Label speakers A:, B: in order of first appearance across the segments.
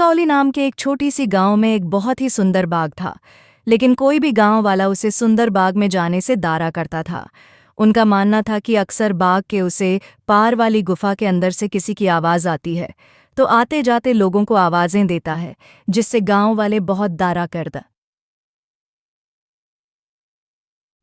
A: चंकावली नाम के एक छोटी सी गांव में एक बहुत ही सुंदर बाग था। लेकिन कोई भी गांव वाला उसे सुंदर बाग में जाने से दारा करता था। उनका मानना था कि अक्सर बाग के उसे पार वाली गुफा के अंदर से किसी की आवाज आती है, तो आते जाते लोगों को आवाजें देता है, जिससे गांव वाले बहुत दारा करता।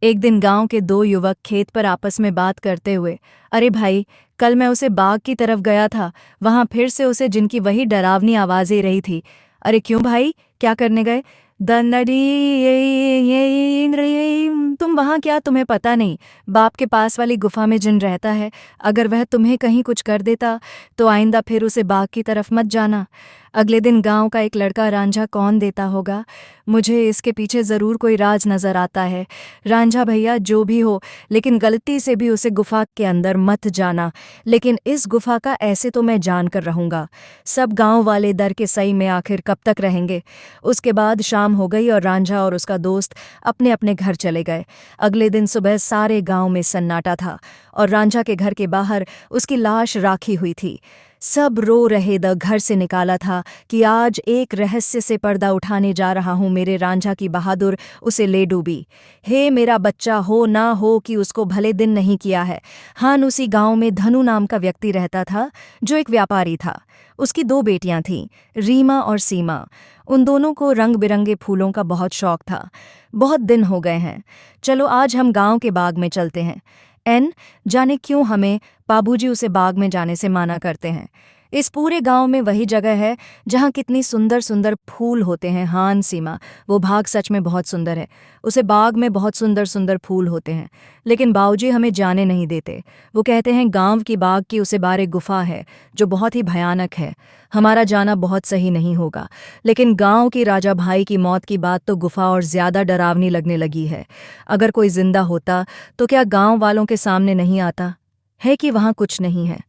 A: एक दिन गांव के दो युवक खेत पर आपस में बात करते हुए, अरे भाई, कल मैं उसे बाग की तरफ गया था, वहां फिर से उसे जिनकी वही डरावनी आवाजें रही थी। अरे क्यों भाई, क्या करने गए? दन्नडी ये इंद्र ये, तुम वहां क्या, तुम्हें पता नहीं? बाप के पास वाली गुफा में जिन रहता है, अगर वह तुम्हें कहीं कुछ कर देता तो आइंदा फिर उसे बाग की तरफ मत जाना। अगले दिन गांव का एक लड़का रांझा कौन देता होगा, मुझे इसके पीछे जरूर कोई राज नजर आता है। रांझा भैया जो भी हो, लेकिन गलती से भी उसे गुफा के अंदर मत जाना। लेकिन इस गुफा का ऐसे तो मैं जान कर रहूंगा। सब गांव वाले डर के सही में आखिर कब तक रहेंगे। उसके बाद शाम हो गई और रांझा और उसका दोस्त अपने अपने घर चले गए। अगले दिन सुबह सारे गांव में सन्नाटा था और रांझा के घर के बाहर उसकी लाश राखी हुई थी। सब रो रहे, द घर से निकाला था कि आज एक रहस्य से पर्दा उठाने जा रहा हूं। मेरे रांझा की बहादुर उसे ले डूबी। हे मेरा बच्चा, हो ना हो कि उसको भले दिन नहीं किया है। हान उसी गांव में धनु नाम का व्यक्ति रहता था, जो एक व्यापारी था। उसकी दो बेटियां थीं, रीमा और सीमा। उन दोनों को रंग बिरंगे फूलों का बहुत शौक था। बहुत दिन हो गए हैं, चलो आज हम गांव के बाग में चलते हैं। जाने क्यों हमें बाबूजी उसे बाग में जाने से माना करते हैं। इस पूरे गांव में वही जगह है जहां कितनी सुंदर सुंदर फूल होते हैं। हान सीमा, वो बाग सच में बहुत सुंदर है। उसे बाग में बहुत सुंदर सुंदर फूल होते हैं, लेकिन बाबूजी हमें जाने नहीं देते। वो कहते हैं गांव की बाग की उसे बारे गुफा है जो बहुत ही भयानक है। हमारा जाना बहुत सही नहीं होगा। लेकिन गांव की राजा भाई की मौत की बात तो गुफा और ज्यादा डरावनी लगने लगी है। अगर कोई जिंदा होता तो क्या गांव वालों के सामने नहीं आता है कि वहां कुछ नहीं है।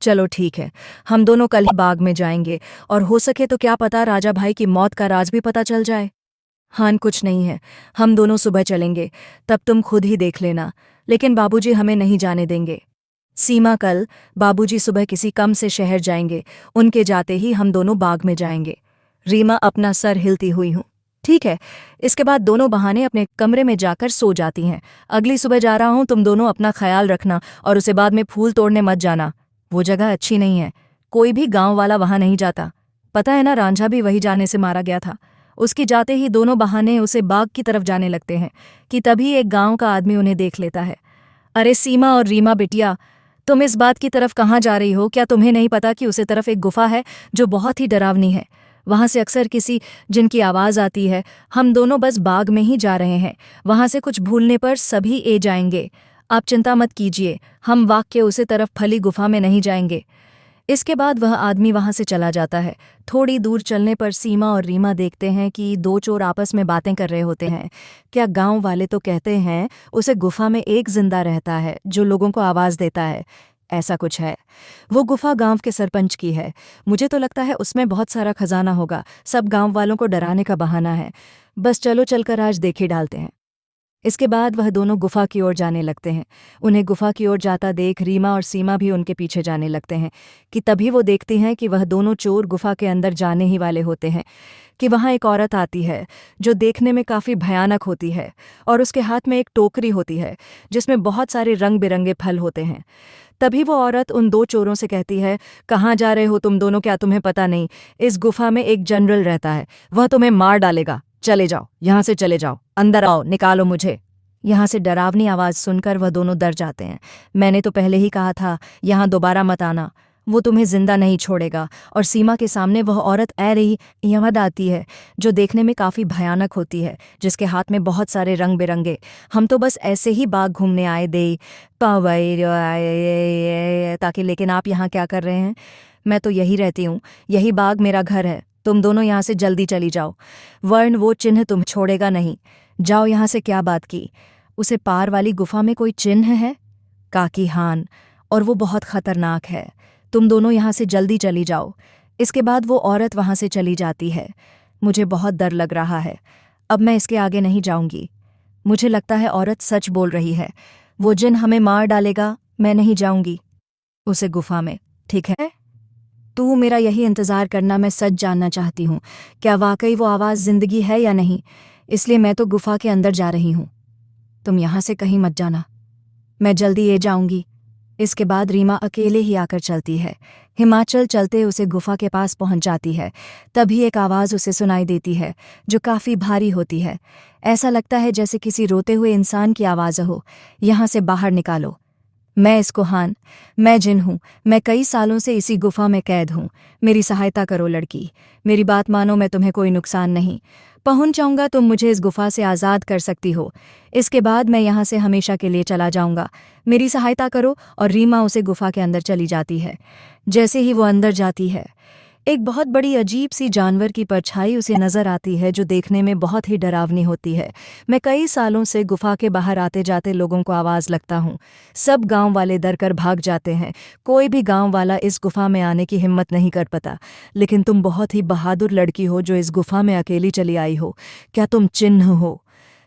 A: चलो ठीक है, हम दोनों कल ही बाग में जाएंगे, और हो सके तो क्या पता राजा भाई की मौत का राज भी पता चल जाए। हान कुछ नहीं है, हम दोनों सुबह चलेंगे, तब तुम खुद ही देख लेना। लेकिन बाबूजी हमें नहीं जाने देंगे। सीमा, कल बाबूजी सुबह किसी कम से शहर जाएंगे, उनके जाते ही हम दोनों बाग में जाएंगे। रीमा अपना सर हिलती हुई हूँ। ठीक है। इसके बाद दोनों बहाने अपने कमरे में जाकर सो जाती हैं। अगली सुबह जा रहा हूं, तुम दोनों अपना ख्याल रखना और उसे बाद में फूल तोड़ने मत जाना। वो जगह अच्छी नहीं है, कोई भी गांव वाला वहां नहीं जाता। पता है ना, रांझा भी वही जाने से मारा गया था। उसके जाते ही दोनों बहाने उसे बाग की तरफ जाने लगते हैं कि तभी एक गांव का आदमी उन्हें देख लेता है। अरे सीमा और रीमा बिटिया, तुम इस बात की तरफ कहाँ जा रही हो? क्या तुम्हें नहीं पता कि उसे तरफ एक गुफा है जो बहुत ही डरावनी है? वहां से अक्सर किसी जिनकी आवाज आती है। हम दोनों बस बाग में ही जा रहे हैं, वहां से कुछ भूलने पर सभी ए जाएंगे। आप चिंता मत कीजिए, हम वाक्य उसे तरफ फली गुफा में नहीं जाएंगे। इसके बाद वह आदमी वहां से चला जाता है। थोड़ी दूर चलने पर सीमा और रीमा देखते हैं कि दो चोर आपस में बातें कर रहे होते हैं। क्या गांव वाले तो कहते हैं उसे गुफा में एक जिंदा रहता है जो लोगों को आवाज देता है, ऐसा कुछ है। वो गुफा गांव के सरपंच की है। मुझे तो लगता है उसमें बहुत सारा खजाना होगा। सब गांव वालों को डराने का बहाना है। बस चलो चलकर आज देख ही डालते हैं। इसके बाद वह दोनों गुफा की ओर जाने लगते हैं। उन्हें गुफा की ओर जाता देख रीमा और सीमा भी उनके पीछे जाने लगते हैं कि तभी वो देखती हैं कि वह दोनों चोर गुफा के अंदर जाने ही वाले होते हैं कि वहाँ एक औरत आती है जो देखने में काफ़ी भयानक होती है, और उसके हाथ में एक टोकरी होती है जिसमें बहुत सारे रंग बिरंगे फल होते हैं। तभी वो औरत उन दो चोरों से कहती है, कहाँ जा रहे हो तुम दोनों? क्या तुम्हें पता नहीं, इस गुफा में एक जनरल रहता है, वह तुम्हें मार डालेगा। चले जाओ, यहाँ से चले जाओ, अंदर आओ, निकालो मुझे। यहाँ से डरावनी आवाज़ सुनकर वह दोनों डर जाते हैं। मैंने तो पहले ही कहा था यहाँ दोबारा मत आना, वो तुम्हें जिंदा नहीं छोड़ेगा। और सीमा के सामने वह औरत आ रही यमद आती है जो देखने में काफ़ी भयानक होती है, जिसके हाथ में बहुत सारे रंग बिरंगे। हम तो बस ऐसे ही बाग घूमने आए दे ताकि, लेकिन आप यहाँ क्या कर रहे हैं? मैं तो यही रहती हूँ, यही बाग मेरा घर है। तुम दोनों यहाँ से जल्दी चली जाओ, वर्ण वो चिन्ह तुम छोड़ेगा नहीं। जाओ यहाँ से। क्या बात की? उसे पार वाली गुफा में कोई चिन्ह है? काकी हान, और वो बहुत खतरनाक है। तुम दोनों यहाँ से जल्दी चली जाओ। इसके बाद वो औरत वहाँ से चली जाती है। मुझे बहुत डर लग रहा है, अब मैं इसके आगे नहीं जाऊंगी। मुझे लगता है औरत सच बोल रही है, वो जिन हमें मार डालेगा। मैं नहीं जाऊंगी उसे गुफा में, ठीक है? तू मेरा यही इंतज़ार करना, मैं सच जानना चाहती हूँ, क्या वाकई वो आवाज़ ज़िंदगी है या नहीं। इसलिए मैं तो गुफ़ा के अंदर जा रही हूँ। तुम यहाँ से कहीं मत जाना, मैं जल्दी ये जाऊँगी। इसके बाद रीमा अकेले ही आकर चलती है। हिमाचल चलते उसे गुफा के पास पहुंच जाती है। तभी एक आवाज़ उसे सुनाई देती है जो काफ़ी भारी होती है। ऐसा लगता है जैसे किसी रोते हुए इंसान की आवाज़ हो। यहाँ से बाहर निकालो। मैं इस्कोहान, मैं जिन हूँ। मैं कई सालों से इसी गुफा में कैद हूँ। मेरी सहायता करो लड़की, मेरी बात मानो, मैं तुम्हें कोई नुकसान नहीं पहुंचाऊंगा। तुम मुझे इस गुफा से आज़ाद कर सकती हो। इसके बाद मैं यहाँ से हमेशा के लिए चला जाऊंगा। मेरी सहायता करो। और रीमा उसे गुफा के अंदर चली जाती है। जैसे ही वो अंदर जाती है, एक बहुत बड़ी अजीब सी जानवर की परछाई उसे नजर आती है जो देखने में बहुत ही डरावनी होती है। मैं कई सालों से गुफा के बाहर आते जाते लोगों को आवाज़ लगता हूँ। सब गांव वाले डर कर भाग जाते हैं। कोई भी गांव वाला इस गुफा में आने की हिम्मत नहीं कर पाता। लेकिन तुम बहुत ही बहादुर लड़की हो जो इस गुफा में अकेली चली आई हो। क्या तुम चिन्ह हो?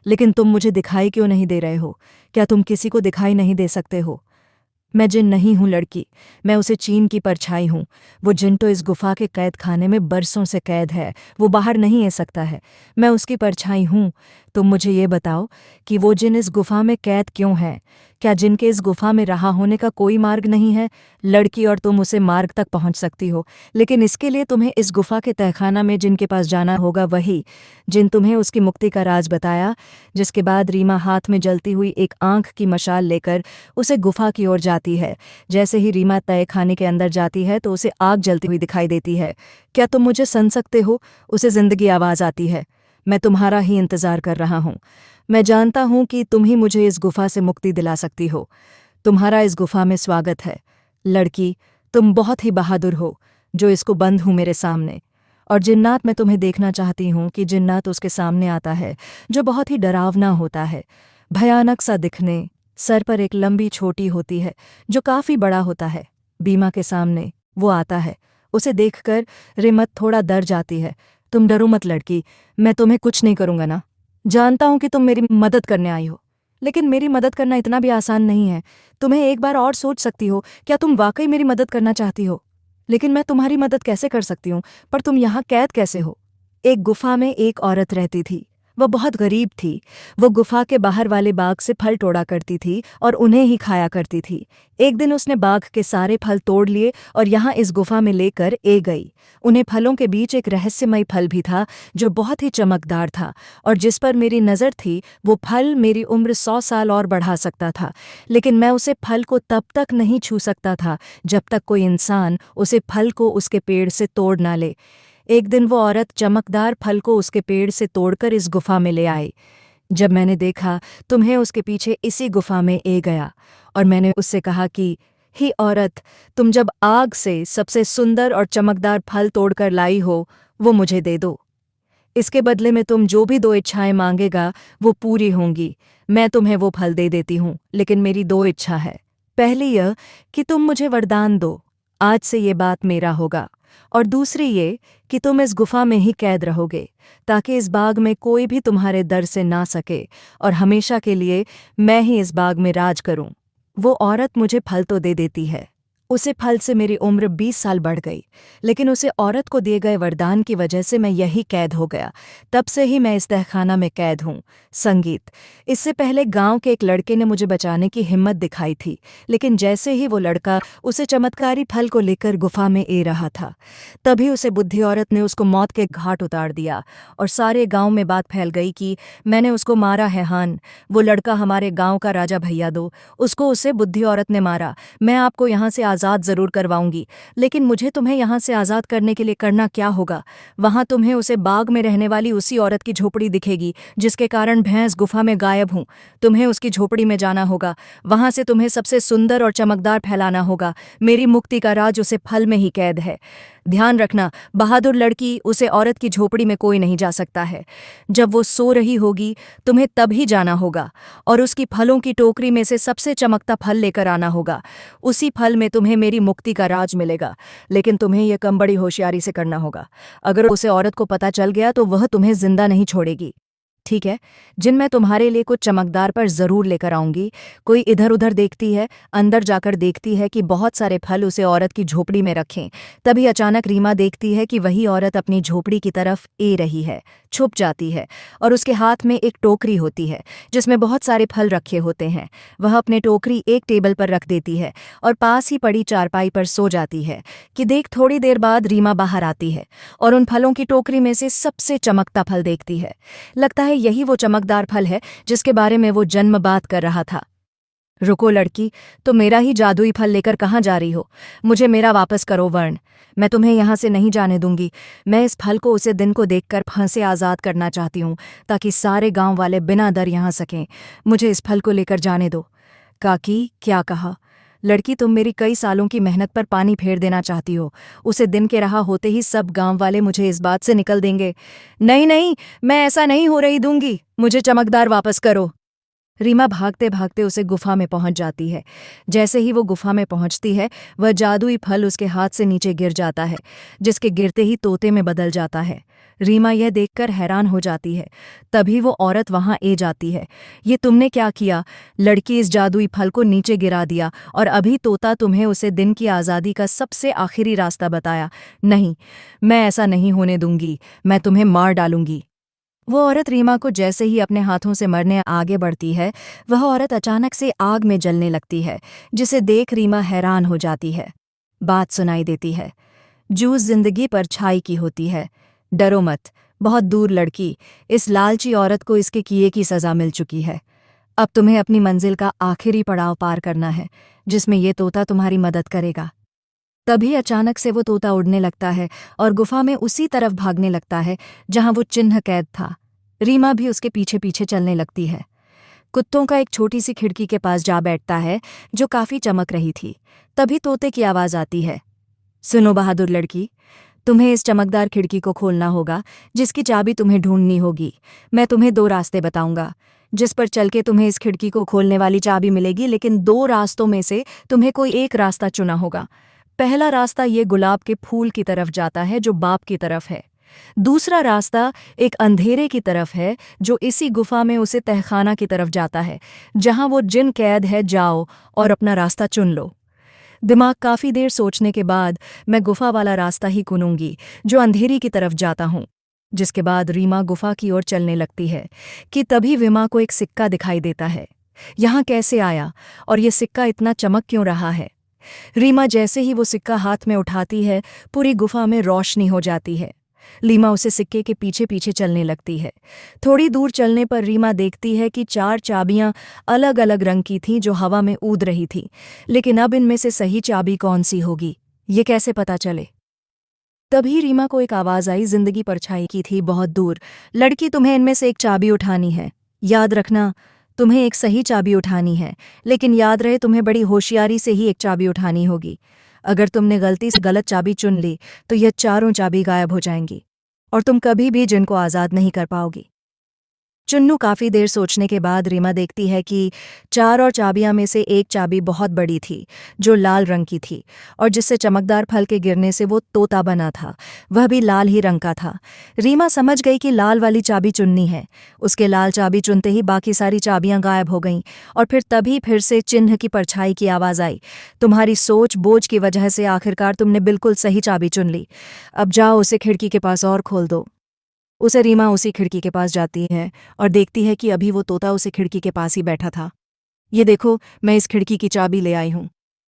A: लेकिन तुम मुझे दिखाई क्यों नहीं दे रहे हो? क्या तुम किसी को दिखाई नहीं दे सकते हो? मैं जिन नहीं हूँ लड़की, मैं उसे चीन की परछाई हूँ। वो जिन तो इस गुफा के कैद खाने में बरसों से कैद है, वो बाहर नहीं आ सकता है। मैं उसकी परछाई हूँ। तुम मुझे ये बताओ कि वो जिन इस गुफा में कैद क्यों है? क्या जिन के इस गुफा में रहा होने का कोई मार्ग नहीं है? लड़की, और तुम उसे मार्ग तक पहुँच सकती हो, लेकिन इसके लिए तुम्हें इस गुफा के तहखाना में जिनके पास जाना होगा, वही जिन तुम्हें उसकी मुक्ति का राज बताया। जिसके बाद रीमा हाथ में जलती हुई एक आंख की मशाल लेकर उसे गुफा की ओर जाती है। जैसे ही रीमा तय खाने के अंदर जाती है तो उसे आग जलती हुई दिखाई देती है। क्या तुम मुझे सुन सकते हो? उसे जिंदगी आवाज़ आती है। मैं तुम्हारा ही इंतज़ार कर रहा हूँ। मैं जानता हूँ कि तुम ही मुझे इस गुफा से मुक्ति दिला सकती हो। तुम्हारा इस गुफा में स्वागत है लड़की। तुम बहुत ही बहादुर हो जो इसको बंद हूँ मेरे सामने। और जिन्नात, मैं तुम्हें देखना चाहती हूँ कि जिन्नात उसके सामने आता है जो बहुत ही डरावना होता है, भयानक सा दिखने। सर पर एक लंबी छोटी होती है जो काफ़ी बड़ा होता है। बीमा के सामने वो आता है। उसे देखकर रिमत थोड़ा डर जाती है। तुम डरो मत लड़की, मैं तुम्हें कुछ नहीं करूँगा ना। जानता हूँ कि तुम मेरी मदद करने आई हो, लेकिन मेरी मदद करना इतना भी आसान नहीं है। तुम्हें एक बार और सोच सकती हो, क्या तुम वाकई मेरी मदद करना चाहती हो? लेकिन मैं तुम्हारी मदद कैसे कर सकती हूँ? पर तुम यहाँ कैद कैसे हो? एक गुफा में एक औरत रहती थी। वह बहुत गरीब थी। वो गुफा के बाहर वाले बाग से फल तोड़ा करती थी और उन्हें ही खाया करती थी। एक दिन उसने बाग के सारे फल तोड़ लिए और यहाँ इस गुफा में लेकर ए गई। उन्हें फलों के बीच एक रहस्यमय फल भी था जो बहुत ही चमकदार था, और जिस पर मेरी नज़र थी वो फल मेरी उम्र 100 साल और बढ़ा सकता था। लेकिन मैं उसे फल को तब तक नहीं छू सकता था जब तक कोई इंसान उसे फल को उसके पेड़ से तोड़ ना ले। एक दिन वो औरत चमकदार फल को उसके पेड़ से तोड़कर इस गुफा में ले आई। जब मैंने देखा तुम्हें उसके पीछे इसी गुफा में ए गया, और मैंने उससे कहा कि ही औरत, तुम जब आग से सबसे सुंदर और चमकदार फल तोड़कर लाई हो वो मुझे दे दो। इसके बदले में तुम जो भी 2 इच्छाएं मांगेगा वो पूरी होंगी। मैं तुम्हें वो फल दे देती हूँ, लेकिन मेरी 2 इच्छा है। पहली यह कि तुम मुझे वरदान दो, आज से ये बात मेरा होगा। और दूसरी ये कि तुम इस गुफा में ही कैद रहोगे ताकि इस बाग में कोई भी तुम्हारे दर से ना सके, और हमेशा के लिए मैं ही इस बाग में राज करूं। वो औरत मुझे फल तो दे देती है। उसे फल से मेरी उम्र 20 साल बढ़ गई, लेकिन उसे औरत को दिए गए वरदान की वजह से मैं यही कैद हो गया। तब से ही मैं इस तहखाना में कैद हूँ। संगीत, इससे पहले गांव के एक लड़के ने मुझे बचाने की हिम्मत दिखाई थी, लेकिन जैसे ही वो लड़का उसे चमत्कारी फल को लेकर गुफा में ए रहा था, तभी उसे बुद्धि औरत ने उसको मौत के घाट उतार दिया, और सारे गांव में बात फैल गई कि मैंने उसको मारा है। हान, वो लड़का हमारे गांव का राजा भैया दो, उसको उसे बुद्धि औरत ने मारा। मैं आपको यहाँ से आज़ाद ज़रूर करवाऊंगी, लेकिन मुझे तुम्हें यहाँ से आज़ाद करने के लिए करना क्या होगा? वहाँ तुम्हें उसे बाग में रहने वाली उसी औरत की झोपड़ी दिखेगी जिसके कारण भैंस गुफा में गायब हूँ। तुम्हें उसकी झोपड़ी में जाना होगा। वहाँ से तुम्हें सबसे सुंदर और चमकदार फैलाना होगा। मेरी मुक्ति का राज उसे फल में ही कैद है। ध्यान रखना बहादुर लड़की, उसे औरत की झोपड़ी में कोई नहीं जा सकता है। जब वो सो रही होगी तुम्हें तभी जाना होगा, और उसकी फलों की टोकरी में से सबसे चमकता फल लेकर आना होगा। उसी फल में तुम्हें मेरी मुक्ति का राज मिलेगा, लेकिन तुम्हें यह काम बड़ी होशियारी से करना होगा। अगर उसे औरत को पता चल गया तो वह तुम्हें जिंदा नहीं छोड़ेगी। ठीक है, जिन मैं तुम्हारे लिए कुछ चमकदार पर जरूर लेकर आऊंगी। कोई इधर उधर देखती है, अंदर जाकर देखती है कि बहुत सारे फल उसे औरत की झोपड़ी में रखें। तभी अचानक रीमा देखती है कि वही औरत अपनी झोपड़ी की तरफ ए रही है। छुप जाती है और उसके हाथ में एक टोकरी होती है जिसमें बहुत सारे फल रखे होते हैं। वह अपने टोकरी एक टेबल पर रख देती है और पास ही पड़ी चारपाई पर सो जाती है कि देख थोड़ी देर बाद रीमा बाहर आती है और उन फलों की टोकरी में से सबसे चमकता फल देखती है। लगता है यही वो चमकदार फल है जिसके बारे में वो जन्म बात कर रहा था। रुको लड़की, तो मेरा ही जादुई फल लेकर कहाँ जा रही हो? मुझे मेरा वापस करो वर्ण। मैं तुम्हें यहाँ से नहीं जाने दूंगी। मैं इस फल को उसे दिन को देखकर फंसे आज़ाद करना चाहती हूँ ताकि सारे गांव वाले बिना डर यहाँ सकें। मुझे इस फल को लेकर जाने दो। काकी, क्या कहा? लड़की, तुम मेरी कई सालों की मेहनत पर पानी फेर देना चाहती हो। उसे दिन के रहा होते ही सब गांव वाले मुझे इस बात से निकल देंगे। नहीं नहीं, मैं ऐसा नहीं हो रही दूंगी। मुझे चमकदार वापस करो। रीमा भागते भागते उसे गुफा में पहुंच जाती है। जैसे ही वो गुफा में पहुंचती है, वह जादुई फल उसके हाथ से नीचे गिर जाता है, जिसके गिरते ही तोते में बदल जाता है। रीमा यह देखकर हैरान हो जाती है। तभी वो औरत वहां ए जाती है। ये तुमने क्या किया? लड़की, इस जादुई फल को नीचे गिरा दिया और अभी तोता तुम्हें उसे दिन की आज़ादी का सबसे आखिरी रास्ता बताया। नहीं, मैं ऐसा नहीं होने दूंगी। मैं तुम्हें मार डालूंगी। वो औरत रीमा को जैसे ही अपने हाथों से मरने आगे बढ़ती है, वह औरत अचानक से आग में जलने लगती है, जिसे देख रीमा हैरान हो जाती है। बात सुनाई देती है, जूस जिंदगी पर छाई की होती है। डरो मत, बहुत दूर लड़की। इस लालची औरत को इसके किए की सज़ा मिल चुकी है। अब तुम्हें अपनी मंजिल का आखिरी पड़ाव पार करना है, जिसमें ये तोता तुम्हारी मदद करेगा। तभी अचानक से वो तोता उड़ने लगता है और गुफा में उसी तरफ भागने लगता है जहां वो चिन्ह कैद था। रीमा भी उसके पीछे पीछे चलने लगती है। कुत्तों का एक छोटी सी खिड़की के पास जा बैठता है जो काफी चमक रही थी। तभी तोते की आवाज आती है, सुनो बहादुर लड़की, तुम्हें इस चमकदार खिड़की को खोलना होगा, जिसकी चाबी तुम्हें ढूंढनी होगी। मैं तुम्हें 2 रास्ते बताऊंगा जिस पर चल के तुम्हें इस खिड़की को खोलने वाली चाबी मिलेगी, लेकिन 2 रास्तों में से तुम्हें कोई एक रास्ता चुना होगा। पहला रास्ता ये गुलाब के फूल की तरफ जाता है जो बाप की तरफ है। दूसरा रास्ता एक अंधेरे की तरफ है जो इसी गुफा में उसे तहखाना की तरफ जाता है, जहां वो जिन कैद है। जाओ और अपना रास्ता चुन लो। दिमाग काफी देर सोचने के बाद मैं गुफा वाला रास्ता ही चुनूंगी जो अंधेरी की तरफ जाता हूं। जिसके बाद रीमा गुफा की ओर चलने लगती है कि तभी विमा को एक सिक्का दिखाई देता है। यहाँ कैसे आया और ये सिक्का इतना चमक क्यों रहा है? रीमा जैसे ही वो सिक्का हाथ में उठाती है, पूरी गुफा में रोशनी हो जाती है। रीमा उसे सिक्के के पीछे पीछे चलने लगती है। थोड़ी दूर चलने पर रीमा देखती है कि 4 चाबियां अलग अलग रंग की थीं जो हवा में ऊद रही थीं। लेकिन अब इनमें से सही चाबी कौन सी होगी, ये कैसे पता चले? तभी रीमा को एक आवाज आई, जिंदगी परछाई की थी बहुत दूर, लड़की, तुम्हें इनमें से एक चाबी उठानी है। याद रखना, तुम्हें एक सही चाबी उठानी है, लेकिन याद रहे तुम्हें बड़ी होशियारी से ही एक चाबी उठानी होगी। अगर तुमने गलती से गलत चाबी चुन ली तो यह चारों चाबी गायब हो जाएंगी और तुम कभी भी जिनको आज़ाद नहीं कर पाओगी। चुन्नू काफ़ी देर सोचने के बाद रीमा देखती है कि 4 और चाबियां में से एक चाबी बहुत बड़ी थी जो लाल रंग की थी और जिससे चमकदार फल के गिरने से वो तोता बना था, वह भी लाल ही रंग का था। रीमा समझ गई कि लाल वाली चाबी चुननी है। उसके लाल चाबी चुनते ही बाकी सारी चाबियां गायब हो गईं और तभी फिर से चिन्ह की परछाई की आवाज़ आई, तुम्हारी सोच बोझ की वजह से आखिरकार तुमने बिल्कुल सही चाबी चुन ली। अब जाओ उसे खिड़की के पास और खोल दो। उसे रीमा उसी खिड़की के पास जाती है और देखती है कि अभी वो तोता उसे खिड़की के पास ही बैठा था। ये देखो, मैं इस खिड़की की चाबी ले आई हूँ।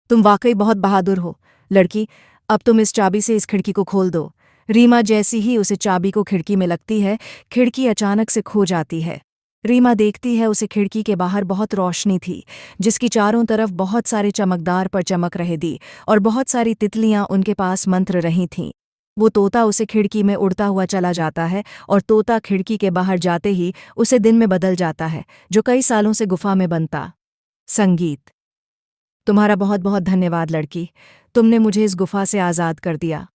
A: तुम वाकई बहुत बहादुर हो लड़की, अब तुम इस चाबी से इस खिड़की को खोल दो। रीमा जैसी ही उसे चाबी को खिड़की में लगती है, खिड़की अचानक से खो जाती है। रीमा देखती है उसे खिड़की के बाहर बहुत रोशनी थी, जिसकी चारों तरफ बहुत सारे चमकदार पर चमक रहे थी और बहुत सारी तितलियां उनके पास मंत्र रही थीं। वो तोता उसे खिड़की में उड़ता हुआ चला जाता है और तोता खिड़की के बाहर जाते ही उसे दिन में बदल जाता है, जो कई सालों से गुफा में बनता। संगीत। तुम्हारा बहुत बहुत धन्यवाद लड़की, तुमने मुझे इस गुफा से आज़ाद कर दिया।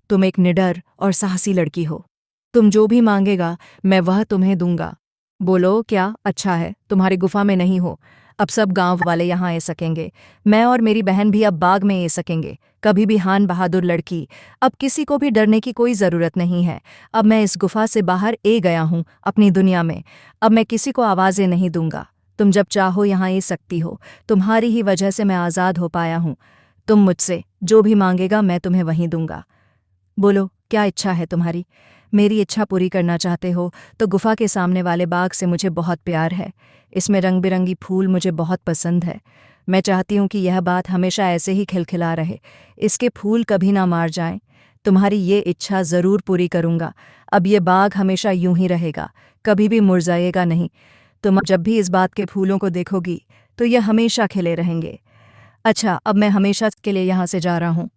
A: तुम एक निडर और साहसी लड़की हो। तुम जो भी मांगेगा मैं वह तुम्हें दूंगा। बोलो क्या? अच्छा है तुम्हारी गुफा में नहीं हो। अब सब गांव वाले यहाँ आ सकेंगे। मैं और मेरी बहन भी अब बाग में आ सकेंगे। कभी भी हान बहादुर लड़की। अब किसी को भी डरने की कोई ज़रूरत नहीं है। अब मैं इस गुफा से बाहर ए गया हूँ अपनी दुनिया में। अब मैं किसी को आवाज़ें नहीं दूंगा। तुम जब चाहो यहाँ आ सकती हो। तुम्हारी ही वजह से मैं आज़ाद हो पाया हूँ। तुम मुझसे जो भी मांगेगा मैं तुम्हें वहीं दूंगा। बोलो, क्या इच्छा है तुम्हारी? मेरी इच्छा पूरी करना चाहते हो तो गुफा के सामने वाले बाग से मुझे बहुत प्यार है। इसमें रंग बिरंगी फूल मुझे बहुत पसंद है। मैं चाहती हूँ कि यह बात हमेशा ऐसे ही खिलखिला रहे। इसके फूल कभी ना मार जाएं। तुम्हारी ये इच्छा ज़रूर पूरी करूँगा। अब ये बाग हमेशा यूं ही रहेगा, कभी भी मुरझाएगा नहीं। तुम जब भी इस बात के फूलों को देखोगी तो ये हमेशा खिले रहेंगे। अच्छा, अब मैं हमेशा के लिए यहाँ से जा रहा हूँ।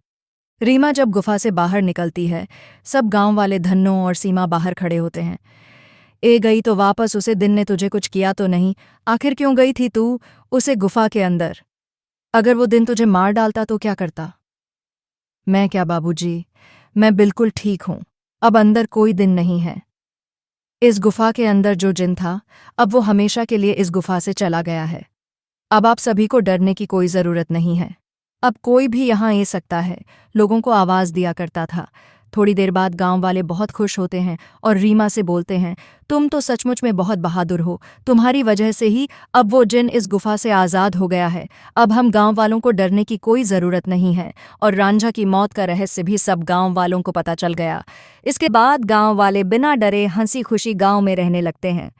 A: रीमा जब गुफा से बाहर निकलती है, सब गांव वाले धन्नो और सीमा बाहर खड़े होते हैं। ए गई तो वापस, उसे दिन ने तुझे कुछ किया तो नहीं? आखिर क्यों गई थी तू उसे गुफा के अंदर? अगर वो दिन तुझे मार डालता तो क्या करता? मैं क्या बाबूजी, मैं बिल्कुल ठीक हूं। अब अंदर कोई दिन नहीं है। इस गुफा के अंदर जो जिन था, अब वो हमेशा के लिए इस गुफा से चला गया है। अब आप सभी को डरने की कोई ज़रूरत नहीं है। अब कोई भी यहाँ आ सकता है। लोगों को आवाज़ दिया करता था। थोड़ी देर बाद गांव वाले बहुत खुश होते हैं और रीमा से बोलते हैं, तुम तो सचमुच में बहुत बहादुर हो। तुम्हारी वजह से ही अब वो जिन इस गुफा से आज़ाद हो गया है। अब हम गांव वालों को डरने की कोई ज़रूरत नहीं है। और रांझा की मौत का रहस्य भी सब गांव वालों को पता चल गया। इसके बाद गांव वाले बिना डरे हंसी खुशी गांव में रहने लगते हैं।